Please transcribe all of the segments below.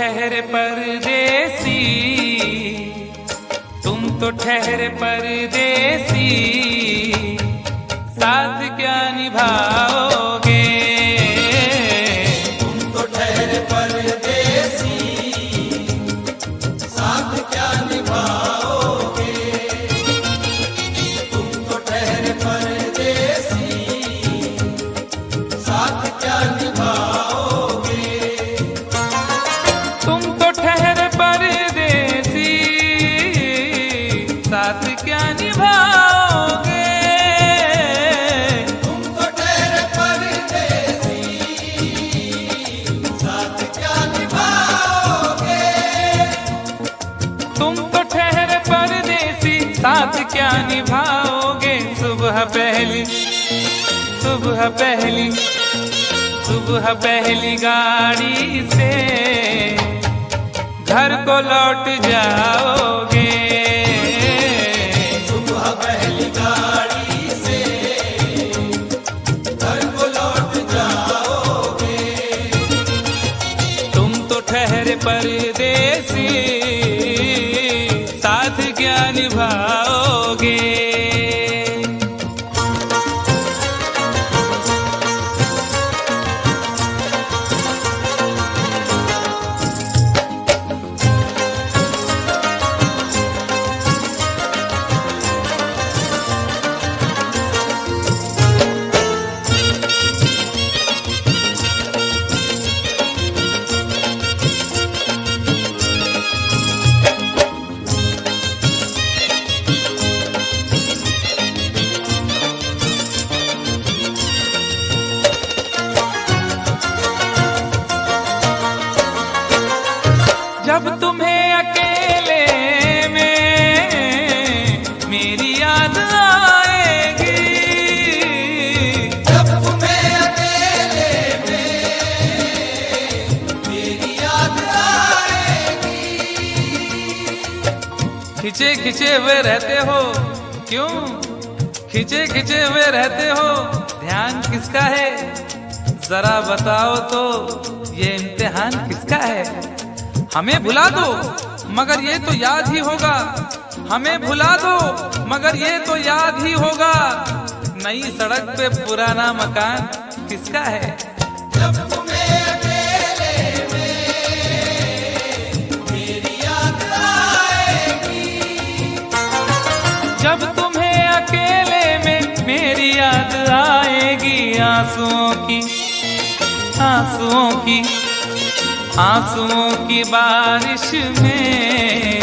ठहरे परदेसी, तुम तो ठहरे परदेसी, साथ क्या निभाओगे। तुम तो ठहरे परदेसी, साथ क्या निभाओगे। तुम तो ठहरे परदेसी, साथ क्या निभाओगे। तुम तो ठहरे परदेसी, साथ क्या निभाओगे। तुम तो ठहरे परदेसी, साथ क्या निभाओगे। तुम तो ठहरे परदेसी, साथ क्या निभाओगे। सुबह पहली सुबह पहली गाड़ी से घर को लौट जाओगे। सुबह पहली गाड़ी से घर को लौट जाओगे। तुम तो ठहरे परदेसी, साथ क्या निभाओगे। जब तुम्हें अकेले में मेरी याद आएगी। जब तुम्हें अकेले में मेरी याद आएगी। खिंचे खिंचे हुए रहते हो क्यों, खिंचे खिंचे हुए रहते हो, ध्यान किसका है जरा बताओ तो, ये इम्तिहान किसका है। हमें भुला दो मगर ये तो याद ही होगा, हमें भुला दो मगर ये तो याद ही होगा। नई सड़क पे पुराना मकान किसका है। जब तुम्हें अकेले में मेरी याद आएगी। जब तुम्हें अकेले में मेरी याद आएगी। आंसुओं की बारिश में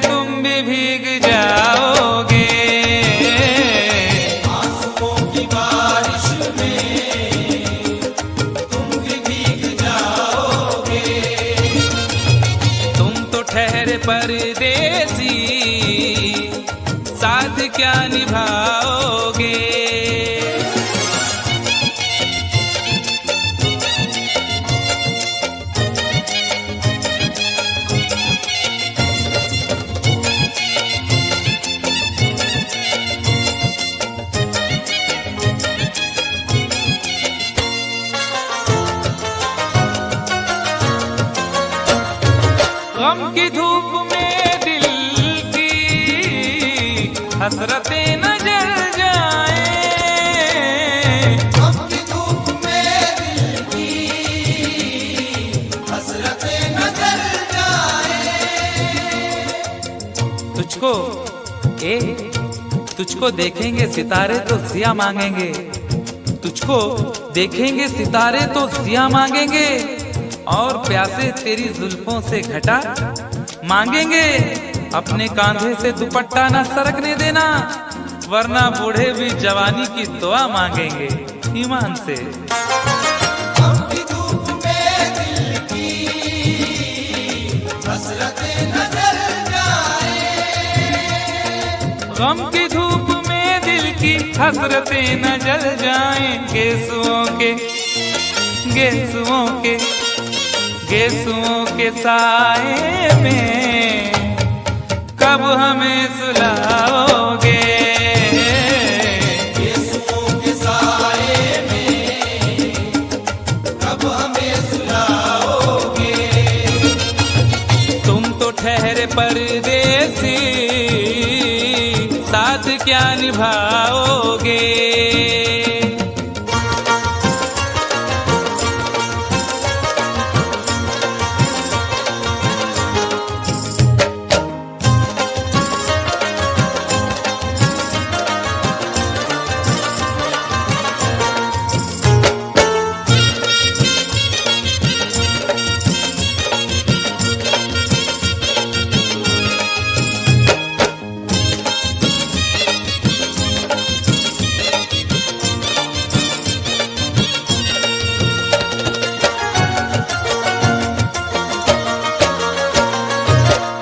तुम भी भीग जाओगे। आंसुओं की बारिश में तुम भी भीग जाओगे। तुम तो ठहरे परदेसी, साथ क्या निभाओगे। गम की धूप में दिल की हसरतें न जल जाएं। गम की धूप में दिल की हसरतें न जल जाएं। तुझको देखेंगे सितारे तो सिया मांगेंगे। तुझको देखेंगे सितारे तो सिया मांगेंगे, और प्यासे तेरी जुल्फों से घटा मांगेंगे। अपने कांधे से दुपट्टा न सरकने देना, वरना बूढ़े भी जवानी की दुआ मांगेंगे ईमान से। गम की धूप में दिल की हसरतें न जल जाएं। गम की धूप में दिल की हसरतें न जल जाएं। गेसुओं के साए में कब हमें सुलाओगे। गेसुओं के साए में कब हमें सुलाओगे। ठहरे परदेसी, साथ क्या निभाओगे।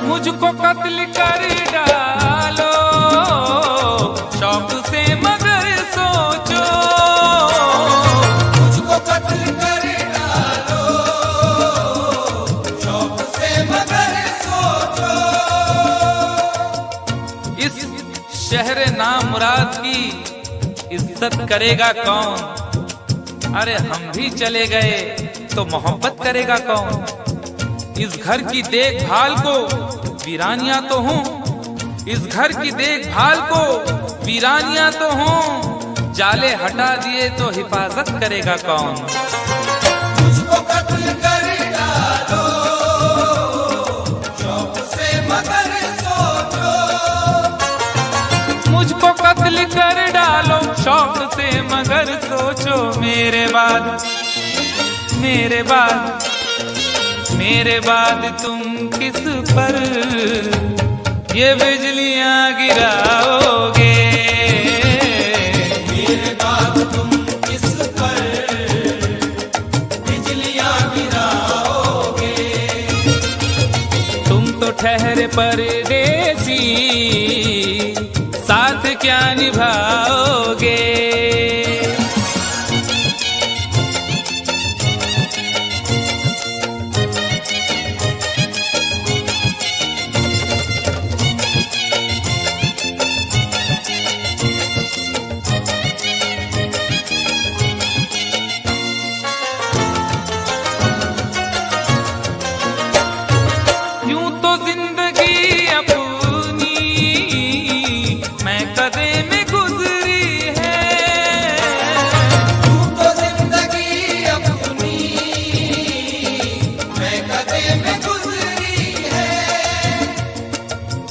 मुझको कत्ल कर डालो शौक से मगर सोचो, मुझको कत्ल कर डालो शौक से मगर सोचो। इस शहर नामुराद की इज्जत करेगा कौन। अरे हम भी चले गए तो मोहब्बत करेगा कौन। इस घर की देखभाल को वीरानियां तो हूँ, इस घर की देखभाल को वीरानियां तो हूँ, जाले हटा दिए तो हिफाजत करेगा कौन। मुझको कत्ल कर डालो शौक से मगर सोचो, मुझको कत्ल कर डालो शौक से मगर सोचो। मेरे बाद मेरे बाद मेरे बाद तुम किस पर ये बिजलियां गिराओगे। मेरे बाद तुम किस पर बिजलियां गिराओगे। तुम तो ठहरे परदेसी, साथ क्या निभाओगे।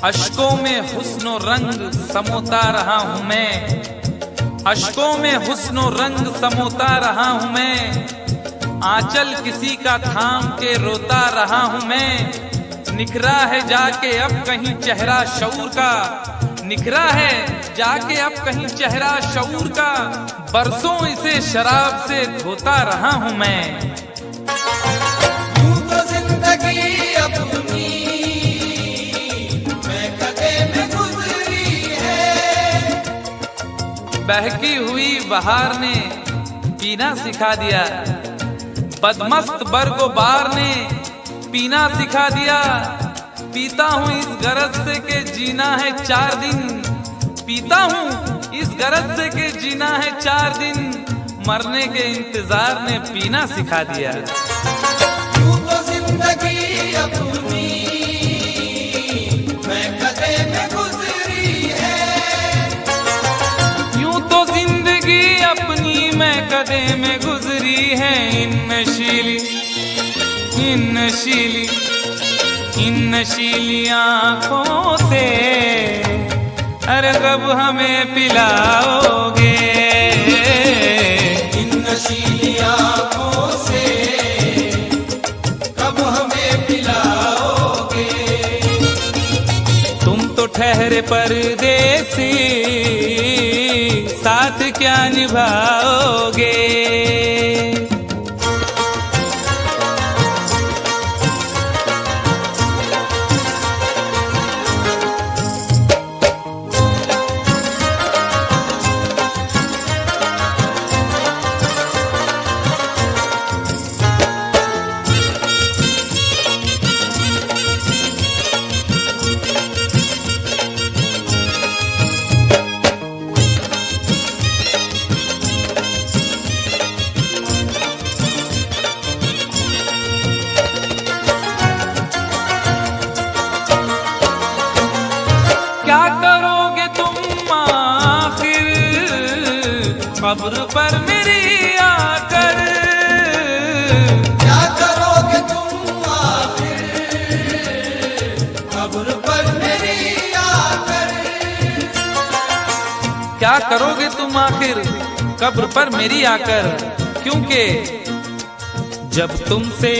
अश्कों में हुस्नो रंग समोता रहा हूँ मैं, अश्कों में हुस्नो रंग समोता रहा हूँ मैं। आंचल किसी का थाम के रोता रहा हूँ मैं। निखरा है जाके अब कहीं चेहरा शऊर का, निखरा है जाके अब कहीं चेहरा शऊर का। बरसों इसे शराब से धोता रहा हूँ मैं। यूं तो जिंदगी अपनी बहकी हुई बहार ने पीना सिखा दिया, बदमस्त बरगो बार ने पीना सिखा दिया। पीता हूँ इस गरज से के जीना है 4 दिन, पीता हूँ इस गरज से के जीना है 4 दिन। मरने के इंतजार ने पीना सिखा दिया। यूं तो जिंदगी अपनी मैं कदे में गुजरी है, यूं तो जिंदगी अपनी मैं कदे में गुजरी है। इन नशीली आँखों से अरे कब हमें पिलाओगे। इन नशीली आँखों से कब हमें पिलाओगे। तुम तो ठहरे परदेसी, साथ क्या निभाओगे। कब्र पर मेरी आकर। क्या करोगे तुम आखिर कब्र पर मेरी आकर। क्या करोगे तुम आखिर कब्र पर मेरी आकर, क्योंकि जब तुमसे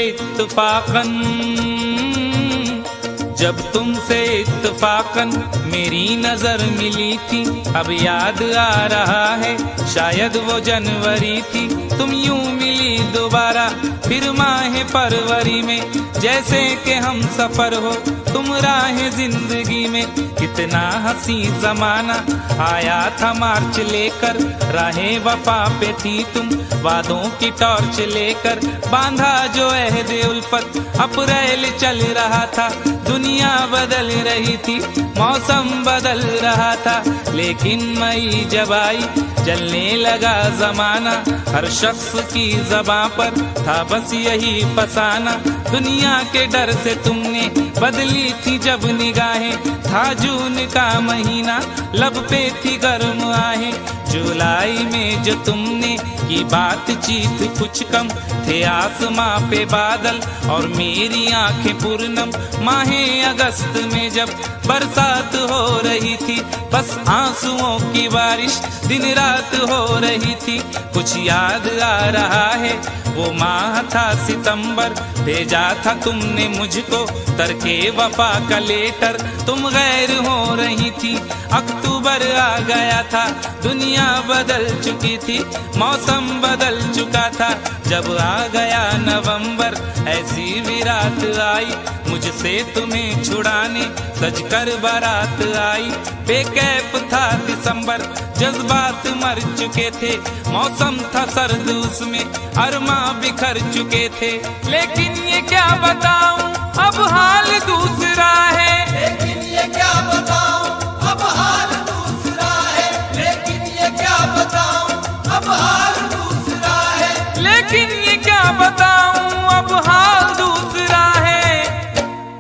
इत्तफाकन मेरी नजर मिली थी, अब याद आ रहा है शायद वो जनवरी थी। तुम यूं मिली दोबारा फिर माह फरवरी में, जैसे कि हम सफर हो तुम राह जिंदगी में। कितना हंसी जमाना आया था मार्च लेकर, राहे वफा पे थी तुम वादों की टॉर्च लेकर। बांधा जो अहद उल्फत अप्रैल चल रहा था, दुनिया बदल रही थी, मौसम बदल रहा था। लेकिन मई जब आई चलने लगा जमाना, हर शख्स की ज़बां पर था बस यही फसाना। दुनिया के डर से तुमने बदली थी जब निगाहें, था जून का महीना लब पे थी गर्म आहें। जुलाई में जो तुमने की बातचीत कुछ कम थे, आसमां पे बादल और मेरी आंखें पूर्णम। माहे अगस्त में जब बरसात हो रही थी, बस आंसुओं की बारिश दिन रात हो रही थी। कुछ याद आ रहा है वो माह था सितंबर, भेजा था तुमने मुझको तरके वफा का लेटर। तुम गैर हो रही थी, अक्टूबर आ गया था, दुनिया बदल चुकी थी, मौसम बदल चुका था। जब आ गया नवंबर ऐसी भी रात आई, मुझसे तुम्हें छुड़ाने सजकर बारात आई। बेकैफ था दिसंबर, जज्बात मर चुके थे, मौसम था सर्द उसमें अरमा बिखर चुके थे। लेकिन ये क्या बताऊं अब हाल दूसरा है, लेकिन ये क्या बताऊं अब हाल दूसरा है। लेकिन ये क्या बताऊं अब हाल दूसरा है। लेकिन ये क्या बताऊं अब हाल दूसरा है।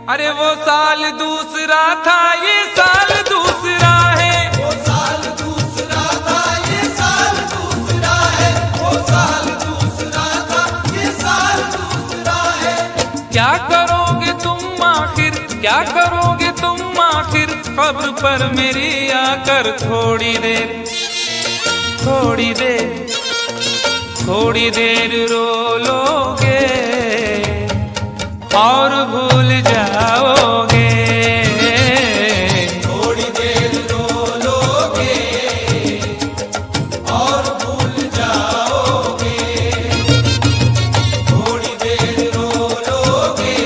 अरे वो साल दूसरा था, ये साल दूसरा है। वो साल दूसरा था, ये साल दूसरा है। वो साल दूसरा था, ये साल दूसरा है। क्या करोगे तुम आखिर, क्या करोगे तुम आखिर कब्र पर मेरी आकर। थोड़ी देर थोड़ी देर थोड़ी देर रो लोगे और भूल जाओगे। थोड़ी देर रो लोगे और भूल जाओगे। थोड़ी देर रो लोगे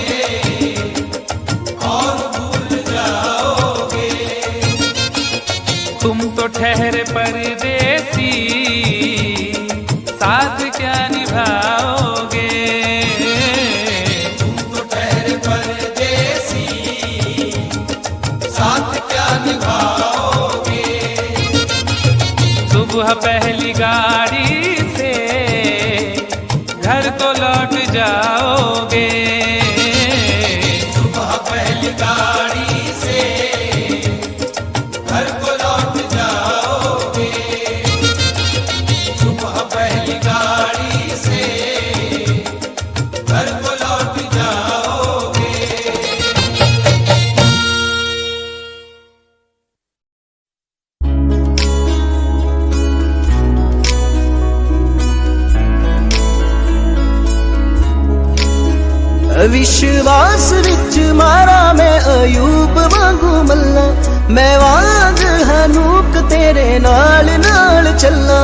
और भूल जाओगे। तुम तो ठहरे परदेसी, साथ क्या निभाओगे। तुम तो ठहरे परदेसी, साथ क्या निभाओगे। सुबह पहली गाड़ी से घर को लौट जाओगे। सुबह पहली गाड़ी से घर को लौट जाओगे। सुबह पहली गाड़ी से घर को लौट जाओगे। विश्वास विच मारा मैं अयूब वांगू मल्ला, मैं वांग हनूक तेरे नाल नाल चलना।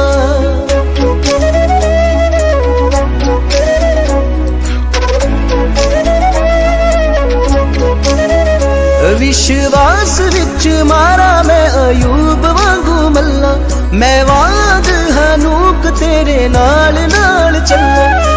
विश्वास विच मारा मैं अयूब वांगू मल्ला, मैं वांग हनूक तेरे नाल नाल चलना।